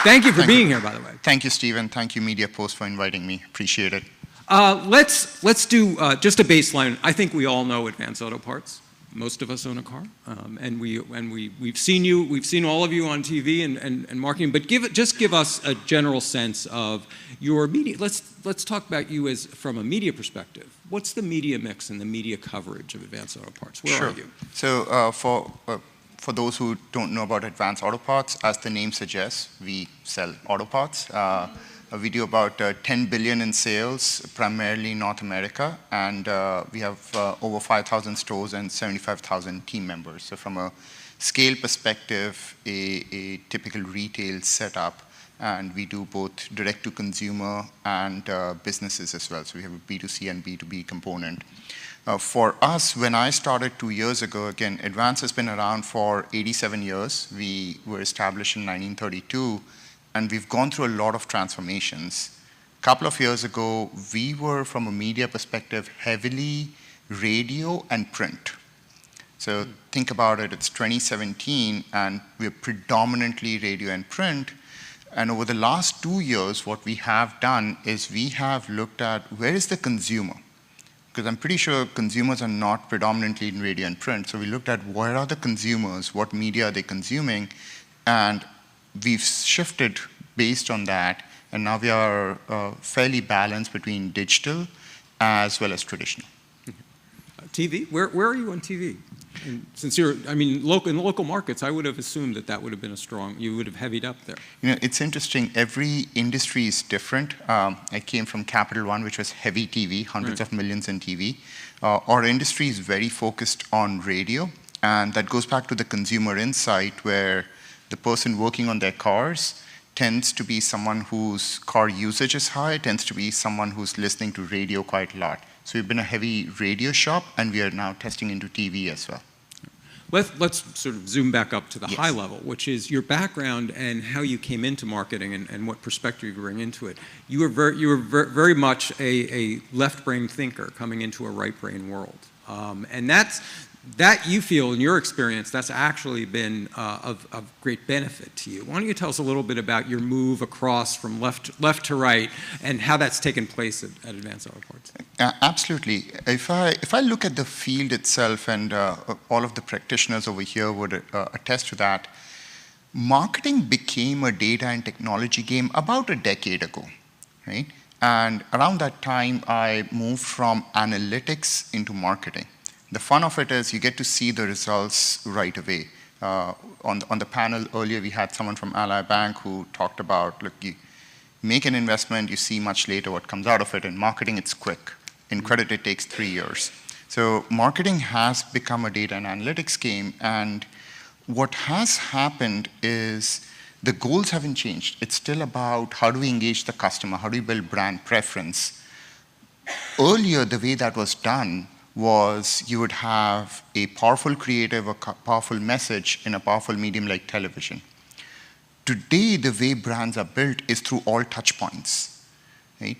Thank you for being here, by the way. Thank you, Stephen. Thank you, MediaPost, for inviting me. Appreciate it. Let's do just a baseline. I think we all know Advance Auto Parts. Most of us own a car, and we've seen you. We've seen all of you on TV and marketing. But just give us a general sense of your media. Let's talk about you as from a media perspective. What's the media mix and the media coverage of Advance Auto Parts? Where are you? So for those who don't know about Advance Auto Parts, as the name suggests, we sell auto parts. We do about $10 billion in sales, primarily North America, and we have over 5,000 stores and 75,000 team members. So from a scale perspective, a typical retail setup, and we do both direct-to-consumer and businesses as well. So we have a B2C and B2B component. For us, when I started 2 years ago, again, Advance has been around for 87 years. We were established in 1932. And we've gone through a lot of transformations. A couple of years ago, we were, from a media perspective, heavily radio and print. So think about it, it's 2017, and we're predominantly radio and print. And over the last 2 years, what we have done is we have looked at where is the consumer? Because I'm pretty sure consumers are not predominantly in radio and print. So we looked at where are the consumers, what media are they consuming, and we've shifted based on that, and now we are fairly balanced between digital as well as traditional. TV? Where are you on TV? And since you're, I mean, in the local markets, I would have assumed that would have been you would have heavied up there. You know, it's interesting. Every industry is different. I came from Capital One, which was heavy TV, hundreds of millions in TV. Our industry is very focused on radio, and that goes back to the consumer insight where the person working on their cars tends to be someone whose car usage is high, tends to be someone who's listening to radio quite a lot. So we've been a heavy radio shop, and we are now testing into TV as well. Let's sort of zoom back up to the high level, which is your background and how you came into marketing and what perspective you bring into it. You were very much a left brain thinker coming into a right brain world, and that you feel in your experience, that's actually been of great benefit to you. Why don't you tell us a little bit about your move across from left to right and how that's taken place at Advance Auto Parts? Absolutely. If I look at the field itself, and all of the practitioners over here would attest to that, marketing became a data and technology game about a decade ago, right? And around that time, I moved from analytics into marketing. The fun of it is you get to see the results right away. On the panel earlier, we had someone from Ally Bank who talked about, look, you make an investment, you see much later what comes out of it. In marketing, it's quick. In credit, it takes 3 years. So marketing has become a data and analytics game. And what has happened is the goals haven't changed. It's still about how do we engage the customer? How do we build brand preference? Earlier, the way that was done was you would have a powerful creative, a powerful message in a powerful medium like television. Today, the way brands are built is through all touch points, right?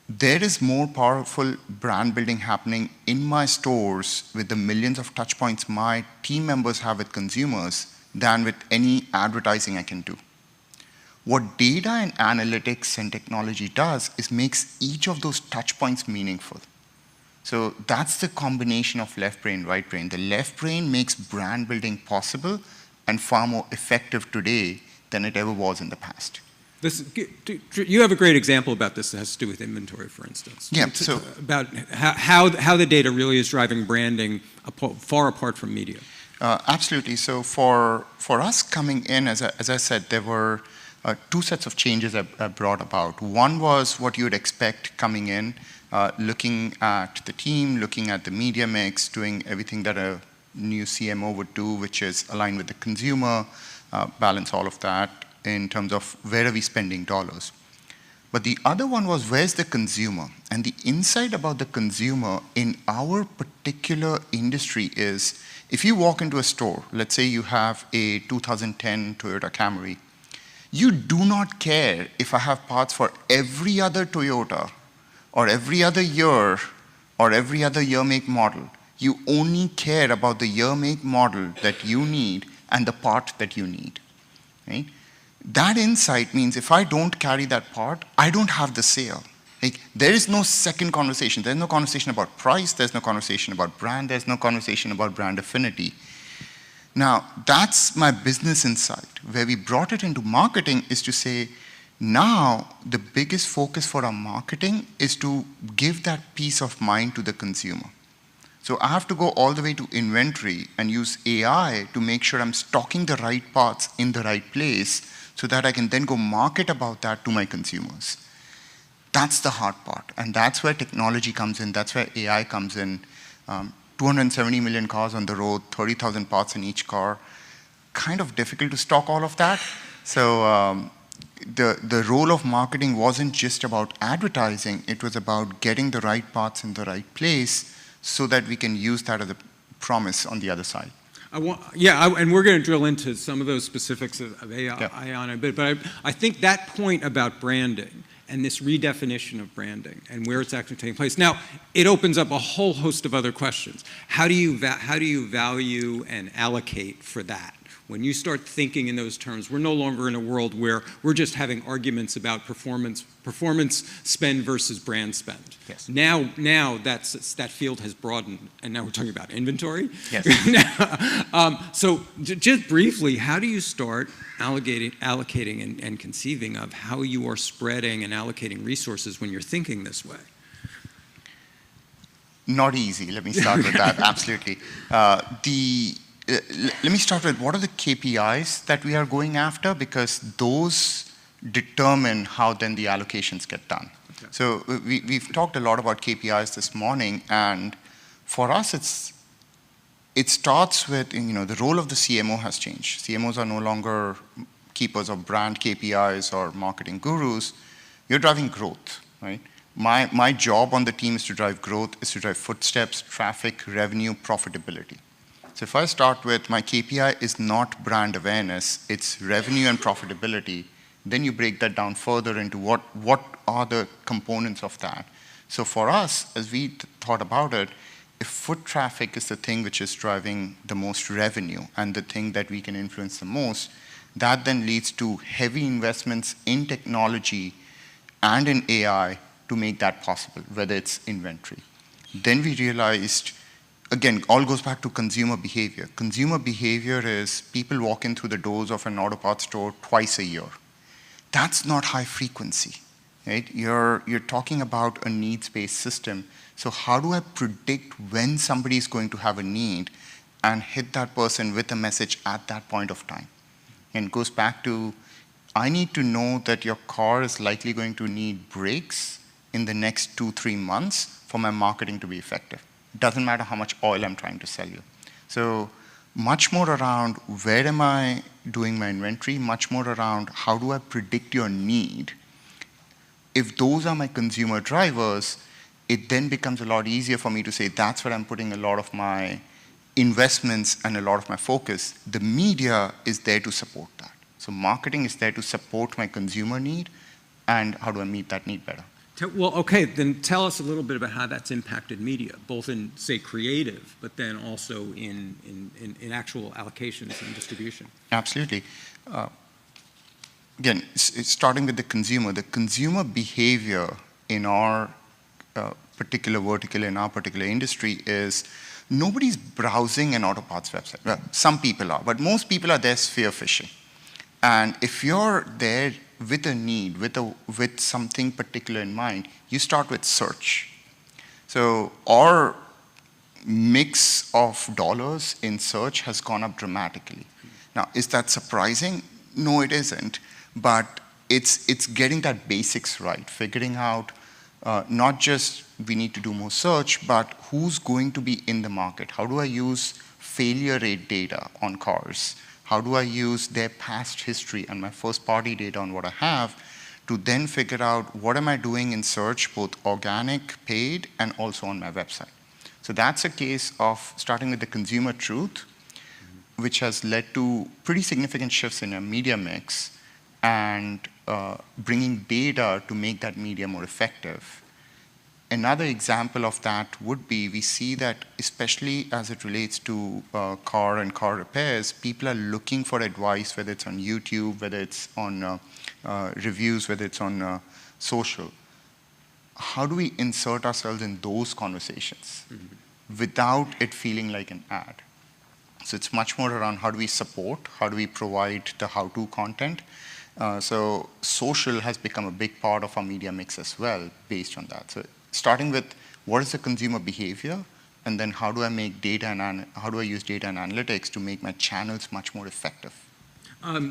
There is more powerful brand building happening in my stores with the millions of touch points my team members have with consumers than with any advertising I can do. What data and analytics and technology does is makes each of those touch points meaningful. So that's the combination of left brain, right brain. The left brain makes brand building possible and far more effective today than it ever was in the past. You have a great example about this that has to do with inventory, for instance. Yeah, so about how the data really is driving branding far apart from media. Absolutely. So for us coming in, as I said, there were two sets of changes I brought about. One was what you would expect coming in, looking at the team, looking at the media mix, doing everything that a new CMO would do, which is align with the consumer, balance all of that in terms of where are we spending dollars. But the other one was where's the consumer? And the insight about the consumer in our particular industry is if you walk into a store, let's say you have a 2010 Toyota Camry, you do not care if I have parts for every other Toyota or every other year or every other year make model. You only care about the year make model that you need and the part that you need, right? That insight means if I don't carry that part, I don't have the sale. Like, there is no second conversation. There's no conversation about price. There's no conversation about brand. There's no conversation about brand affinity. Now, that's my business insight. Where we brought it into marketing is to say, now the biggest focus for our marketing is to give that peace of mind to the consumer. So I have to go all the way to inventory and use AI to make sure I'm stocking the right parts in the right place so that I can then go market about that to my consumers. That's the hard part. And that's where technology comes in. That's where AI comes in. 270 million cars on the road, 30,000 parts in each car. Kind of difficult to stock all of that. So the role of marketing wasn't just about advertising. It was about getting the right parts in the right place so that we can use that as a promise on the other side. And we're going to drill into some of those specifics of AI in a bit, but I think that point about branding and this redefinition of branding and where it's actually taking place. Now, it opens up a whole host of other questions. How do you value and allocate for that? When you start thinking in those terms, we're no longer in a world where we're just having arguments about performance spend versus brand spend. Yes. Now that field has broadened, and now we're talking about inventory. Yes. So just briefly, how do you start allocating and conceiving of how you are spreading and allocating resources when you're thinking this way? Not easy. Let me start with that. Absolutely. Let me start with what are the KPIs that we are going after, because those determine how then the allocations get done. Okay. So we've talked a lot about KPIs this morning, and for us it starts with, the role of the CMO has changed. CMOs are no longer keepers of brand KPIs or marketing gurus. You're driving growth, right? My job on the team is to drive growth, is to drive footsteps, traffic, revenue, profitability. So if I start with my KPI is not brand awareness, it's revenue and profitability, then you break that down further into what are the components of that. So for us, as we thought about it, if foot traffic is the thing which is driving the most revenue and the thing that we can influence the most, that then leads to heavy investments in technology and in AI to make that possible, whether it's inventory. Then we realized, again, all goes back to consumer behavior. Consumer behavior is people walk in through the doors of an auto parts store twice a year. That's not high frequency, right? You're talking about a needs-based system. So how do I predict when somebody is going to have a need and hit that person with a message at that point of time? And it goes back to, I need to know that your car is likely going to need brakes in the next 2-3 months for my marketing to be effective. It doesn't matter how much oil I'm trying to sell you. So much more around where am I doing my inventory, much more around how do I predict your need. If those are my consumer drivers, it then becomes a lot easier for me to say that's where I'm putting a lot of my investments and a lot of my focus. The media is there to support that. So marketing is there to support my consumer need, and how do I meet that need better? Well, okay, then tell us a little bit about how that's impacted media, both in, say, creative, but then also in actual allocations and distribution. Absolutely. Again, it's starting with the consumer behavior in our particular vertical, in our particular industry is nobody's browsing an auto parts website. Well, some people are, but most people are there spear fishing. And if you're there with a need, with something particular in mind, you start with search. So our mix of dollars in search has gone up dramatically. Now, is that surprising? No, it isn't. But it's getting that basics right, figuring out not just we need to do more search, but who's going to be in the market? How do I use failure rate data on cars? How do I use their past history and my first party data on what I have to then figure out what am I doing in search, both organic, paid, and also on my website. So that's a case of starting with the consumer truth, which has led to pretty significant shifts in our media mix and bringing data to make that media more effective. Another example of that would be, we see that especially as it relates to car and car repairs, people are looking for advice, whether it's on YouTube, whether it's on reviews, whether it's on social. How do we insert ourselves in those conversations without it feeling like an ad? So it's much more around how do we support, how do we provide the how-to content. So social has become a big part of our media mix as well based on that. So starting with what is the consumer behavior, and then how do I make data and how do I use data and analytics to make my channels much more effective?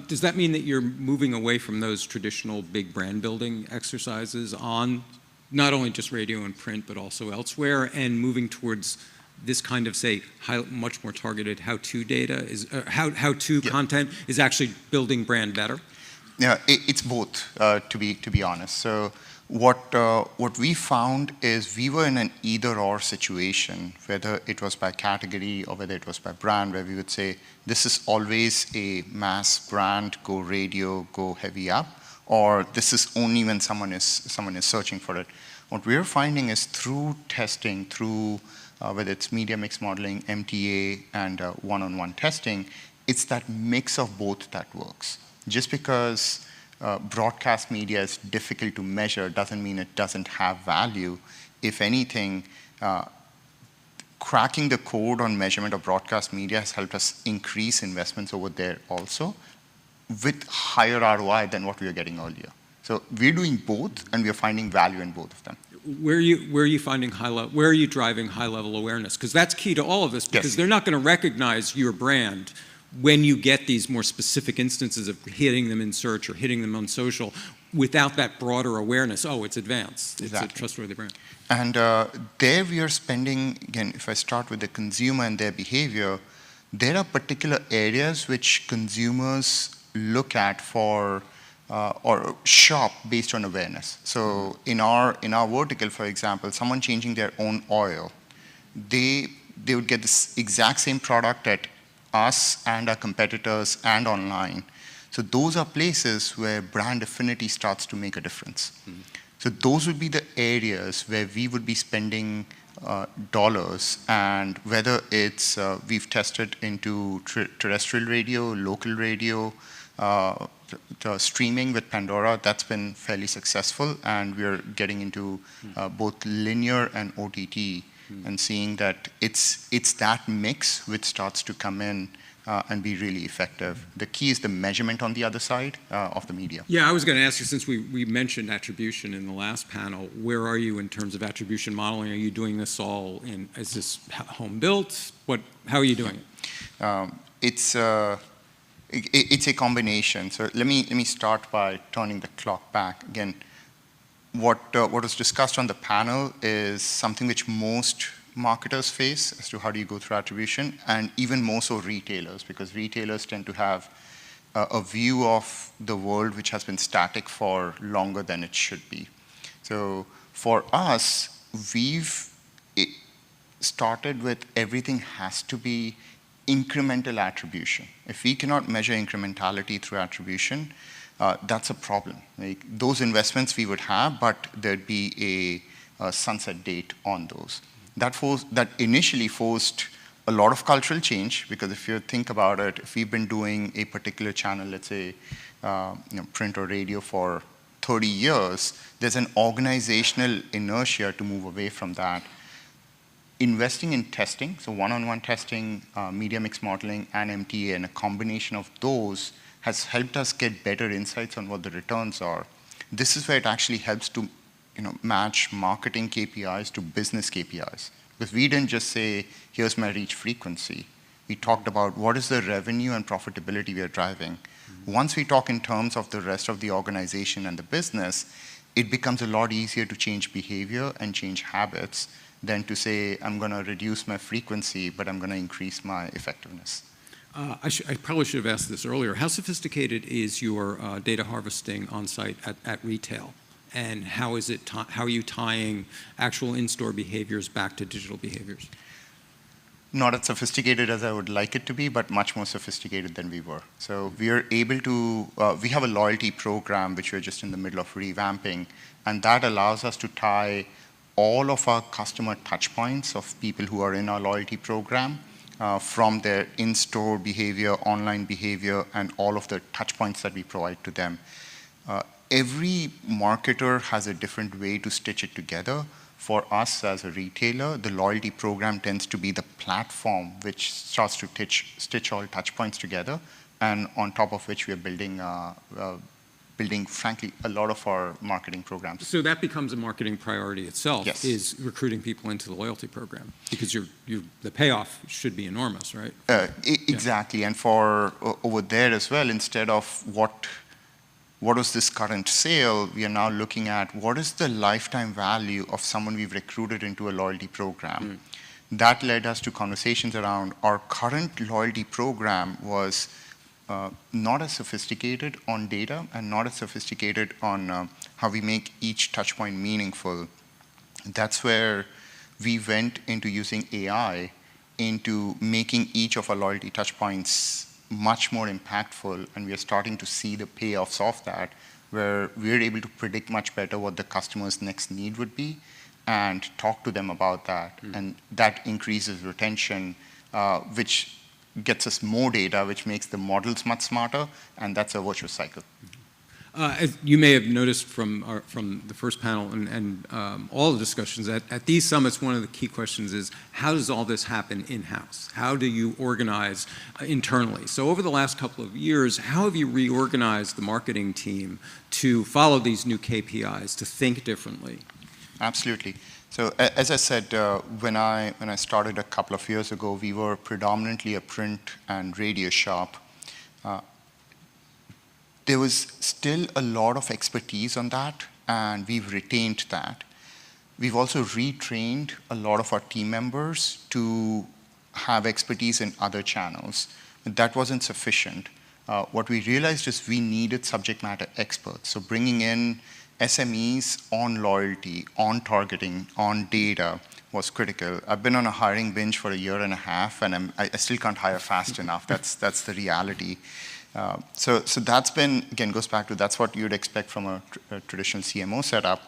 Does that mean that you're moving away from those traditional big brand building exercises on not only just radio and print, but also elsewhere, and moving towards this kind of, say, much more targeted how-to data, how-to content is actually building brand better? Yeah, it's both, to be honest. So what we found is we were in an either-or situation, whether it was by category or whether it was by brand, where we would say, this is always a mass brand, go radio, go heavy up, or this is only when someone is searching for it. What we're finding is through testing, through whether it's media mix modeling, MTA, and one-on-one testing, it's that mix of both that works. Just because broadcast media is difficult to measure doesn't mean it doesn't have value. If anything, cracking the code on measurement of broadcast media has helped us increase investments over there also with higher ROI than what we were getting earlier. So we're doing both, and we're finding value in both of them. Where are you finding where are you driving high-level awareness? Because that's key to all of this, because they're not going to recognize your brand when you get these more specific instances of hitting them in search or hitting them on social without that broader awareness. Oh, it's advanced. Exactly. It's a trustworthy brand. And there we are spending, again, if I start with the consumer and their behavior, there are particular areas which consumers look at for or shop based on awareness. So in our vertical, for example, someone changing their own oil, they would get this exact same product at us and our competitors and online. So those are places where brand affinity starts to make a difference. So those would be the areas where we would be spending dollars, and whether it's we've tested into terrestrial radio, local radio, the streaming with Pandora, that's been fairly successful, and we're getting into both linear and OTT, and seeing that it's that mix which starts to come in and be really effective. The key is the measurement on the other side of the media. Yeah, I was going to ask you, since we mentioned attribution in the last panel, where are you in terms of attribution modeling? Are you doing this all is this home built? How are you doing it? It's a combination. So let me start by turning the clock back. Again, what was discussed on the panel is something which most marketers face as to how do you go through attribution, and even more so retailers, because retailers tend to have a view of the world which has been static for longer than it should be. So for us, we've started with everything has to be incremental attribution. If we cannot measure incrementality through attribution, that's a problem. Like, those investments we would have, but there'd be a sunset date on those. That initially forced a lot of cultural change, because if you think about it, if we've been doing a particular channel, let's say print or radio for 30 years, there's an organizational inertia to move away from that. Investing in testing, so one-on-one testing, media mix modeling, and MTA, and a combination of those has helped us get better insights on what the returns are. This is where it actually helps to match marketing KPIs to business KPIs. Because we didn't just say, here's my reach frequency. We talked about what is the revenue and profitability we are driving. Once we talk in terms of the rest of the organization and the business, it becomes a lot easier to change behavior and change habits than to say, I'm going to reduce my frequency, but I'm going to increase my effectiveness. I probably should have asked this earlier. How sophisticated is your data harvesting on site at retail? And how are you tying actual in-store behaviors back to digital behaviors? Not as sophisticated as I would like it to be, but much more sophisticated than we were. So we are able to, we have a loyalty program which we're just in the middle of revamping, and that allows us to tie all of our customer touch points of people who are in our loyalty program, from their in-store behavior, online behavior, and all of the touch points that we provide to them. Every marketer has a different way to stitch it together. For us as a retailer, the loyalty program tends to be the platform which starts to stitch all touch points together, and on top of which we are building, frankly, a lot of our marketing programs. So that becomes a marketing priority itself, Yes. is recruiting people into the loyalty program, because the payoff should be enormous, right? Exactly, and for over there as well, instead of what was this current sale, we are now looking at what is the lifetime value of someone we've recruited into a loyalty program. That led us to conversations around our current loyalty program was not as sophisticated on data and not as sophisticated on how we make each touch point meaningful. That's where we went into using AI into making each of our loyalty touch points much more impactful, and we are starting to see the payoffs of that, where we're able to predict much better what the customer's next need would be and talk to them about that. And that increases retention, which gets us more data, which makes the models much smarter, and that's a virtuous cycle. As you may have noticed from the first panel and all the discussions, at these summits, one of the key questions is, how does all this happen in-house? How do you organize internally? So over the last couple of years, how have you reorganized the marketing team to follow these new KPIs, to think differently? Absolutely. So as I said, when I started a couple of years ago, we were predominantly a print and radio shop. There was still a lot of expertise on that, and we've retained that. We've also retrained a lot of our team members to have expertise in other channels. But that wasn't sufficient. What we realized is we needed subject matter experts. So bringing in SMEs on loyalty, on targeting, on data was critical. I've been on a hiring binge for a year and a half, and I still can't hire fast enough. That's the reality. So that's been, again, goes back to that's what you'd expect from a traditional CMO setup.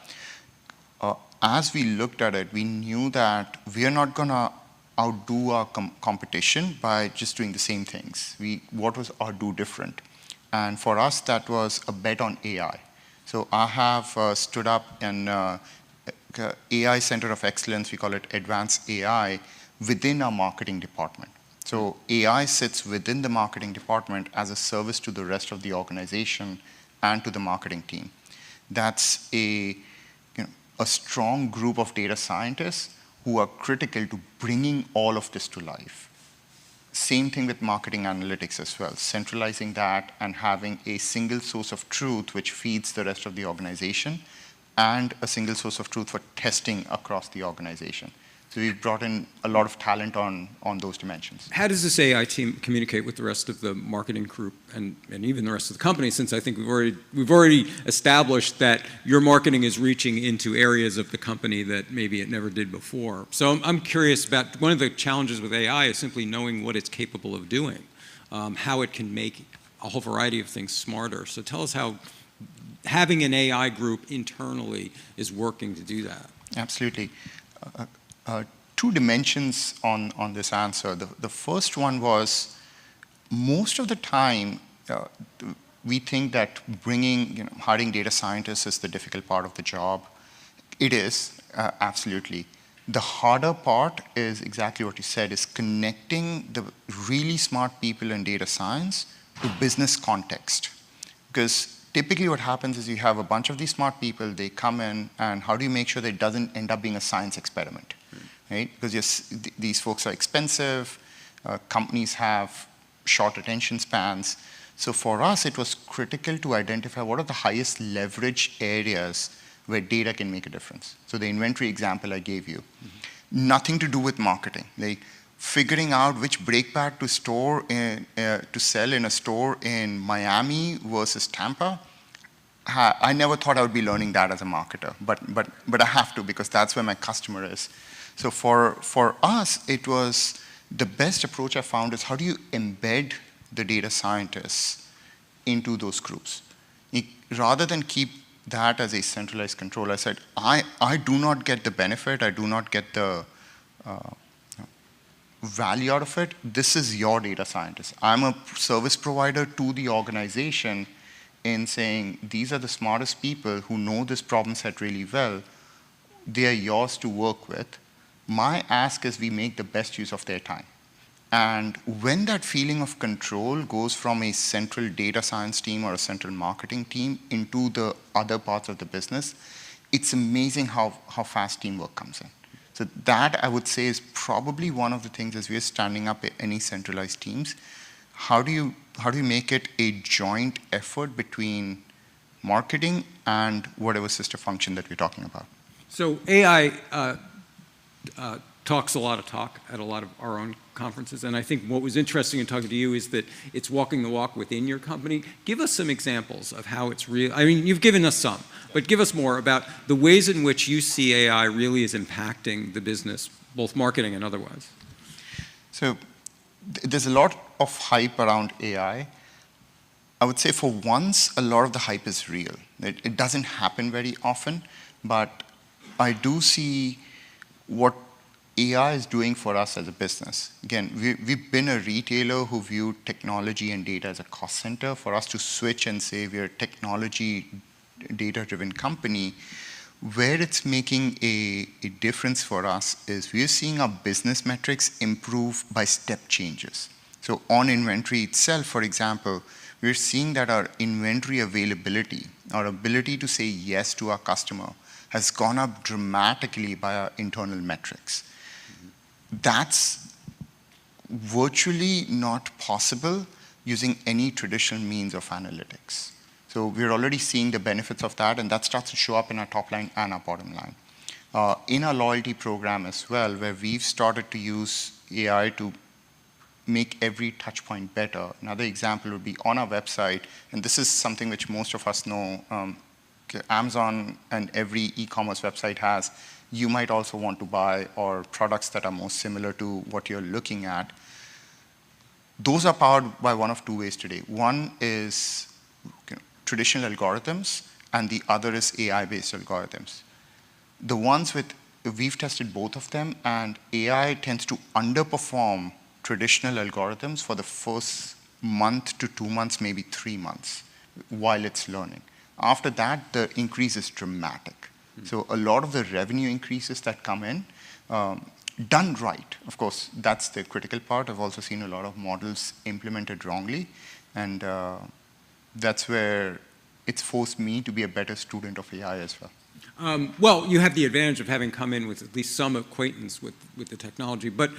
As we looked at it, we knew that we are not going to outdo our competition by just doing the same things. What was our do different? And for us, that was a bet on AI. So I have stood up an AI Center of Excellence, we call it Advanced AI, within our marketing department. So AI sits within the marketing department as a service to the rest of the organization and to the marketing team. That's a strong group of data scientists who are critical to bringing all of this to life. Same thing with marketing analytics as well, centralizing that and having a single source of truth which feeds the rest of the organization, and a single source of truth for testing across the organization. So we've brought in a lot of talent on those dimensions. How does this AI team communicate with the rest of the marketing group and even the rest of the company, since I think we've already established that your marketing is reaching into areas of the company that maybe it never did before. So I'm curious about, one of the challenges with AI is simply knowing what it's capable of doing, how it can make a whole variety of things smarter. So tell us how having an AI group internally is working to do that. Absolutely. Two dimensions on this answer. The first one was, most of the time, we think that hiring data scientists is the difficult part of the job. It is, absolutely. The harder part is exactly what you said, is connecting the really smart people in data science to business context. Because typically what happens is you have a bunch of these smart people, they come in, and how do you make sure that it doesn't end up being a science experiment? Right? Because these folks are expensive, companies have short attention spans. So for us, it was critical to identify what are the highest leverage areas where data can make a difference. So the inventory example I gave you, nothing to do with marketing. Like figuring out which brake pad to sell in a store in Miami versus Tampa. I never thought I would be learning that as a marketer, but I have to, because that's where my customer is. So for us, it was the best approach I found is, how do you embed the data scientists into those groups? Rather than keep that as a centralized control. I said, I do not get the benefit, I do not get the value out of it. This is your data scientist. I'm a service provider to the organization in saying, these are the smartest people who know this problem set really well. They are yours to work with. My ask is we make the best use of their time. And when that feeling of control goes from a central data science team or a central marketing team into the other parts of the business, it's amazing how fast teamwork comes in. So that, I would say, is probably one of the things as we are standing up any centralized teams. How do you make it a joint effort between marketing and whatever sister function that we're talking about? So AI talks a lot of talk at a lot of our own conferences, and I think what was interesting in talking to you is that it's walking the walk within your company. Give us some examples of how it's real. I mean, you've given us some, but give us more about the ways in which you see AI really is impacting the business, both marketing and otherwise. So there's a lot of hype around AI. I would say for once, a lot of the hype is real. It doesn't happen very often, but I do see what AI is doing for us as a business. Again, we've been a retailer who viewed technology and data as a cost center. For us to switch and say we're a technology data-driven company, where it's making a difference for us is we're seeing our business metrics improve by step changes. So on inventory itself, for example, we're seeing that our inventory availability, our ability to say yes to our customer, has gone up dramatically by our internal metrics. That's virtually not possible using any traditional means of analytics. So we're already seeing the benefits of that, and that starts to show up in our top line and our bottom line. In our loyalty program as well, where we've started to use AI to make every touch point better. Another example would be on our website, and this is something which most of us know, Amazon and every e-commerce website has. You might also want to buy or products that are most similar to what you're looking at. Those are powered by one of two ways today. One is traditional algorithms, and the other is AI-based algorithms. The ones we've tested both of them, and AI tends to underperform traditional algorithms for the first month to 2 months, maybe 3 months, while it's learning. After that, the increase is dramatic. So a lot of the revenue increases that come in, done right, of course, that's the critical part. I've also seen a lot of models implemented wrongly, and that's where it's forced me to be a better student of AI as well. Well, you have the advantage of having come in with at least some acquaintance with the technology. But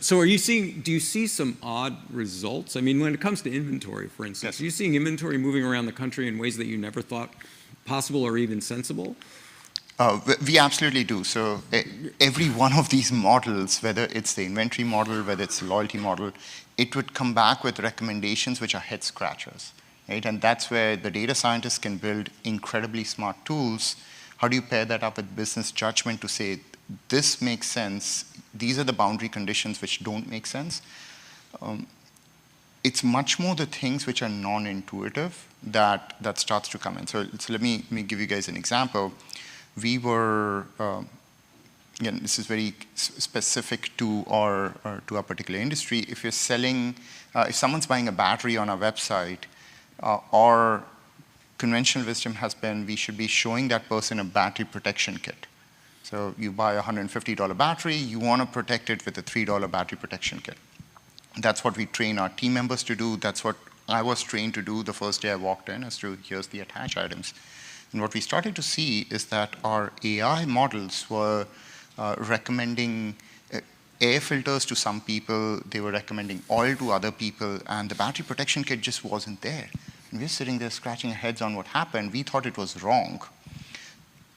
so do you see some odd results? I mean, when it comes to inventory, for instance, yes. Are you seeing inventory moving around the country in ways that you never thought possible or even sensible? We absolutely do. So every one of these models, whether it's the inventory model, whether it's the loyalty model, it would come back with recommendations which are head scratchers. Right? And that's where the data scientists can build incredibly smart tools. How do you pair that up with business judgment to say, this makes sense, these are the boundary conditions which don't make sense? It's much more the things which are non-intuitive that starts to come in. So let me give you guys an example. We were, again, this is very specific to our particular industry. If you're selling, if someone's buying a battery on our website, our conventional wisdom has been we should be showing that person a battery protection kit. So you buy a $150 battery, you want to protect it with a $3 battery protection kit. That's what we train our team members to do. That's what I was trained to do the first day I walked in, as to here's the attach items. And what we started to see is that our AI models were recommending air filters to some people, they were recommending oil to other people, and the battery protection kit just wasn't there. And we're sitting there scratching our heads on what happened. We thought it was wrong.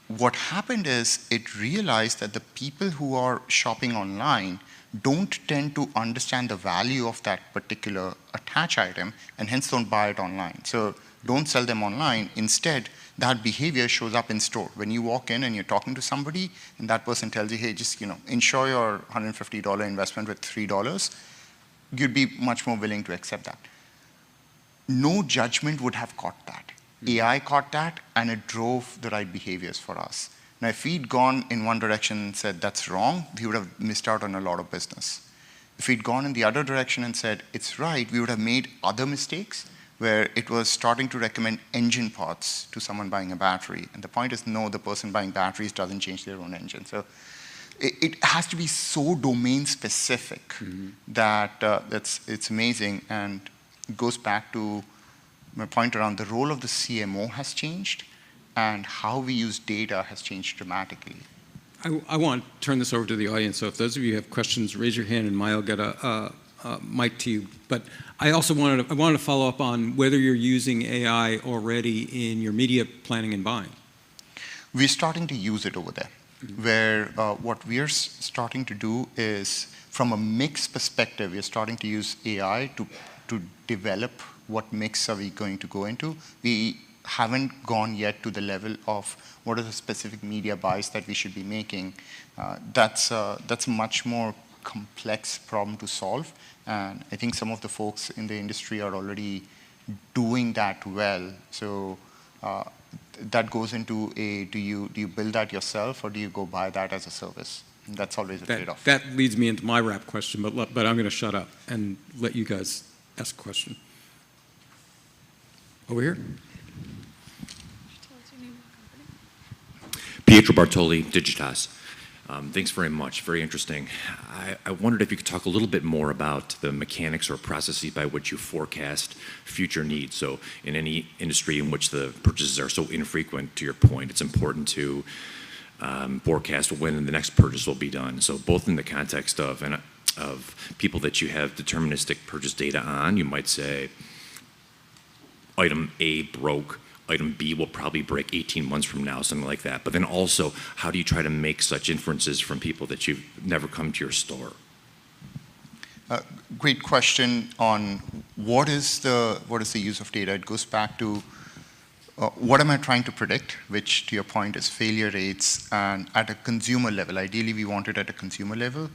What happened is it realized that the people who are shopping online don't tend to understand the value of that particular attach item and hence don't buy it online. So don't sell them online. Instead, that behavior shows up in store. When you walk in and you're talking to somebody and that person tells you, hey, just insure your $150 investment with $3, you'd be much more willing to accept that. No judgment would have caught that. AI caught that, and it drove the right behaviors for us. Now, if we'd gone in one direction and said, that's wrong, we would have missed out on a lot of business. If we'd gone in the other direction and said, it's right, we would have made other mistakes where it was starting to recommend engine parts to someone buying a battery. And the point is, no, the person buying batteries doesn't change their own engine. So it has to be so domain specific that it's amazing. And it goes back to my point around the role of the CMO has changed, and how we use data has changed dramatically. I want to turn this over to the audience, so if those of you have questions, raise your hand and Maya will get a mic to you. But I also wanted to follow up on whether you're using AI already in your media planning and buying. We're starting to use it over there, where what we're starting to do is, from a mix perspective, we're starting to use AI to develop what mix are we going to go into. We haven't gone yet to the level of what are the specific media buys that we should be making. That's a much more complex problem to solve, and I think some of the folks in the industry are already doing that well. So that goes into do you build that yourself, or do you go buy that as a service? And that's always a trade-off. That leads me into my wrap question, but I'm going to shut up and let you guys ask a question. Over here. Pietro Bartoli, Digitas. Thanks very much. Very interesting. I wondered if you could talk a little bit more about the mechanics or processes by which you forecast future needs. So in any industry in which the purchases are so infrequent, to your point, it's important to forecast when the next purchase will be done. So both in the context of people that you have deterministic purchase data on, you might say item A broke, item B will probably break 18 months from now, something like that. But then also, how do you try to make such inferences from people that you've never come to your store? Great question on what is the use of data. It goes back to what am I trying to predict, which to your point is failure rates, and at a consumer level. Ideally, we want it at a consumer level.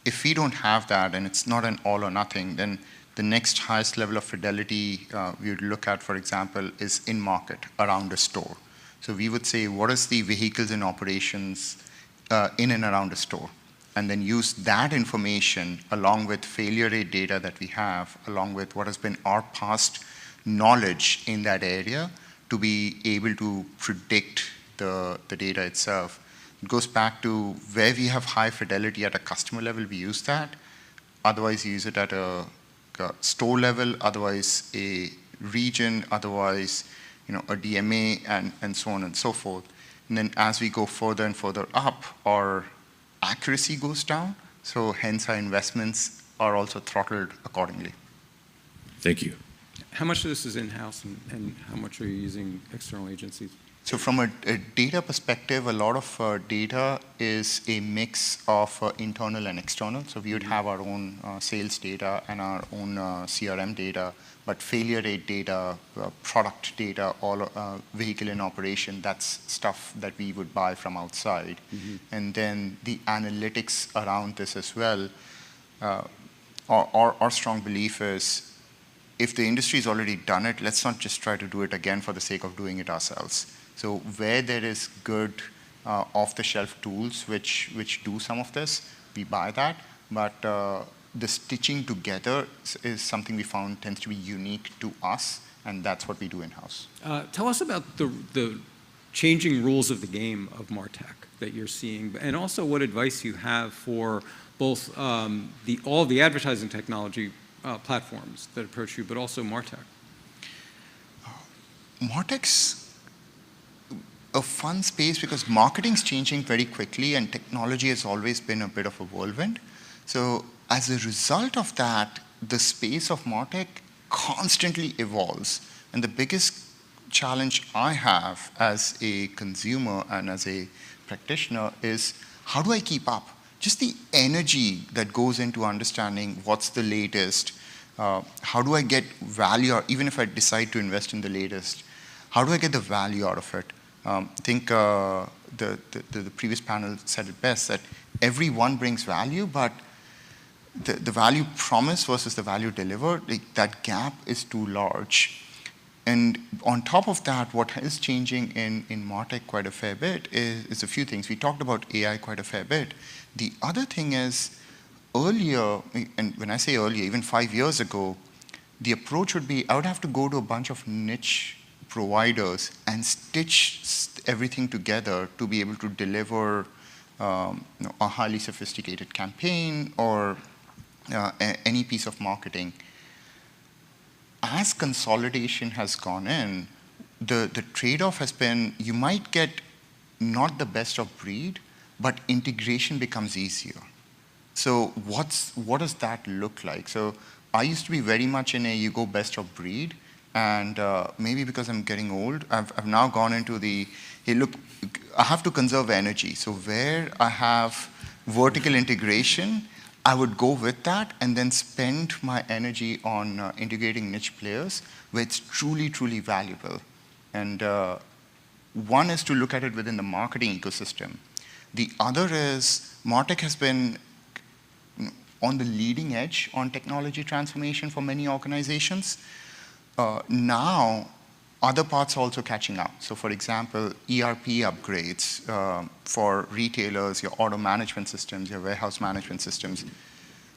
If we don't have that, and it's not an all or nothing, then the next highest level of fidelity we would look at, for example, is in market around a store. So we would say, what is the vehicles in operations in and around a store? And then use that information along with failure rate data that we have, along with what has been our past knowledge in that area, to be able to predict the data itself. It goes back to where we have high fidelity at a customer level, we use that. Otherwise, you use it at a store level, otherwise a region, otherwise a DMA, and so on and so forth. And then as we go further and further up, our accuracy goes down, so hence our investments are also throttled accordingly. Thank you. How much of this is in-house, and how much are you using external agencies? So from a data perspective, a lot of data is a mix of internal and external. So we would have our own sales data and our own CRM data, but failure rate data, product data, all vehicle in operation, that's stuff that we would buy from outside. And then the analytics around this as well. Our strong belief is, if the industry's already done it, let's not just try to do it again for the sake of doing it ourselves. So where there is good off-the-shelf tools which do some of this, we buy that. But the stitching together is something we found tends to be unique to us, and that's what we do in-house. Tell us about the changing rules of the game of martech that you're seeing, and also what advice you have for both all the advertising technology platforms that approach you, but also martech. Martech's a fun space because marketing's changing very quickly, and technology has always been a bit of a whirlwind. So as a result of that, the space of martech constantly evolves. And the biggest challenge I have as a consumer and as a practitioner is, how do I keep up? Just the energy that goes into understanding what's the latest, how do I get value, or even if I decide to invest in the latest, how do I get the value out of it? I think the previous panel said it best, that everyone brings value, but the value promised versus the value delivered, that gap is too large. And on top of that, what is changing in martech quite a fair bit is a few things. We talked about AI quite a fair bit. The other thing is, earlier, and when I say earlier, even 5 years ago, the approach would be, I would have to go to a bunch of niche providers and stitch everything together to be able to deliver a highly sophisticated campaign or any piece of marketing. As consolidation has gone in, the trade-off has been you might get not the best of breed, but integration becomes easier. So what does that look like? So I used to be very much in a you go best of breed, and maybe because I'm getting old, I've now gone into the, hey look, I have to conserve energy. So where I have vertical integration, I would go with that and then spend my energy on integrating niche players where it's truly, truly valuable. And one is to look at it within the marketing ecosystem. The other is martech has been on the leading edge on technology transformation for many organizations. Now, other parts are also catching up. So for example, ERP upgrades for retailers, your order management systems, your warehouse management systems.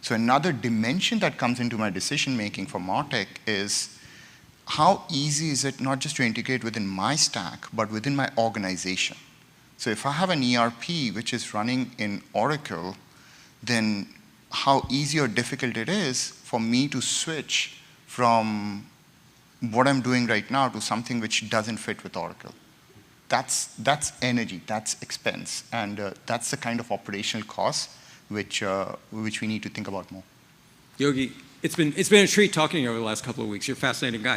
So another dimension that comes into my decision making for martech is how easy is it not just to integrate within my stack, but within my organization. So if I have an ERP which is running in Oracle, then how easy or difficult it is for me to switch from what I'm doing right now to something which doesn't fit with Oracle. That's energy, that's expense, and that's the kind of operational cost which we need to think about more. Yogi, it's been a treat talking to you over the last couple of weeks. You're a fascinating guy.